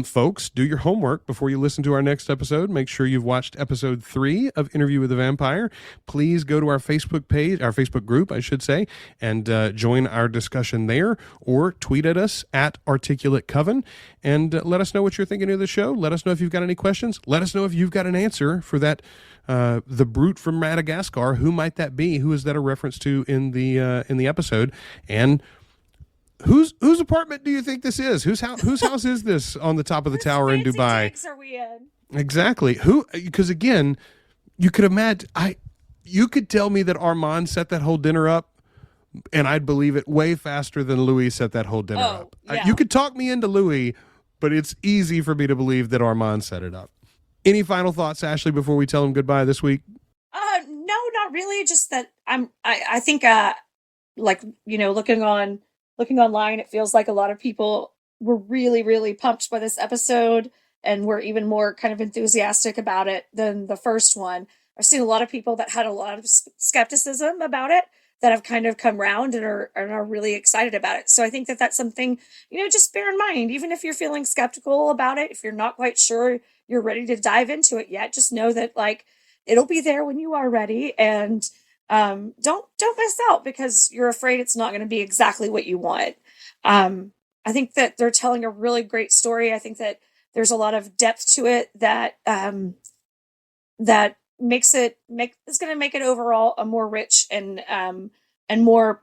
folks, do your homework before you listen to our next episode. Make sure you've watched episode 3 of Interview with the Vampire. Please go to our Facebook page, our Facebook group, I should say, and join our discussion there, or tweet at us at Articulate Coven, and let us know what you're thinking of the show. Let us know if you've got any questions. Let us know if you've got an answer for that. The brute from Madagascar. Who might that be? Who is that a reference to in the episode? And whose apartment do you think this is? Whose house is this on the top of the tower in Dubai? Digs are we in? Exactly. Who? Because again, you could imagine. You could tell me that Armand set that whole dinner up, and I'd believe it way faster than Louis set that whole dinner up. Yeah. You could talk me into Louis, but it's easy for me to believe that Armand set it up. Any final thoughts, Ashley, before we tell him goodbye this week? No, not really. Just that I think, like, looking online, it feels like a lot of people were really, really pumped by this episode and were even more kind of enthusiastic about it than the first one. I've seen a lot of people that had a lot of skepticism about it that have kind of come round and are really excited about it. So I think that that's something, just bear in mind, even if you're feeling skeptical about it, if you're not quite sure you're ready to dive into it yet, just know that, like, it'll be there when you are ready. And don't miss out because you're afraid it's not going to be exactly what you want. I think that they're telling a really great story. I think that there's a lot of depth to it that is going to make it overall a more rich and more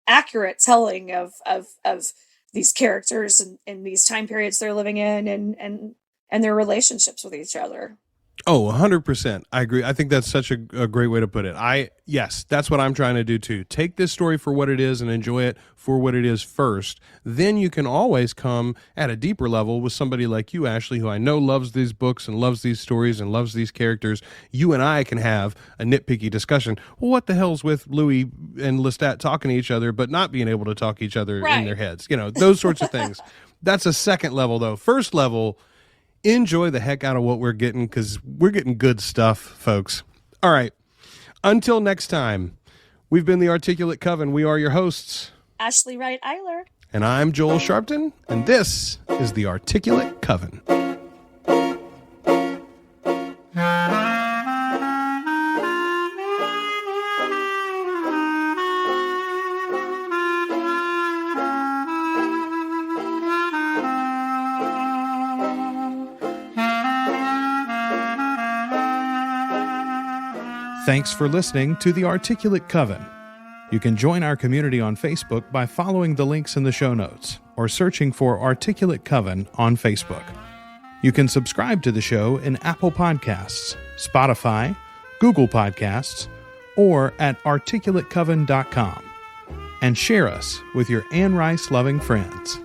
accurate telling of these characters and these time periods they're living in and their relationships with each other. Oh, 100%. I agree. I think that's such a great way to put it. Yes, that's what I'm trying to do too. Take this story for what it is and enjoy it for what it is first. Then you can always come at a deeper level with somebody like you, Ashley, who I know loves these books and loves these stories and loves these characters. You and I can have a nitpicky discussion. Well, what the hell's with Louis and Lestat talking to each other but not being able to talk each other in their heads? Those sorts of things. That's a second level, though. First level, enjoy the heck out of what we're getting because we're getting good stuff, folks. All right. Until next time, we've been the Articulate Coven. We are your hosts, Ashley Wright Eiler. And I'm Joel Sharpton. And this is the Articulate Coven. Thanks for listening to The Articulate Coven. You can join our community on Facebook by following the links in the show notes or searching for Articulate Coven on Facebook. You can subscribe to the show in Apple Podcasts, Spotify, Google Podcasts, or at articulatecoven.com. And share us with your Anne Rice-loving friends.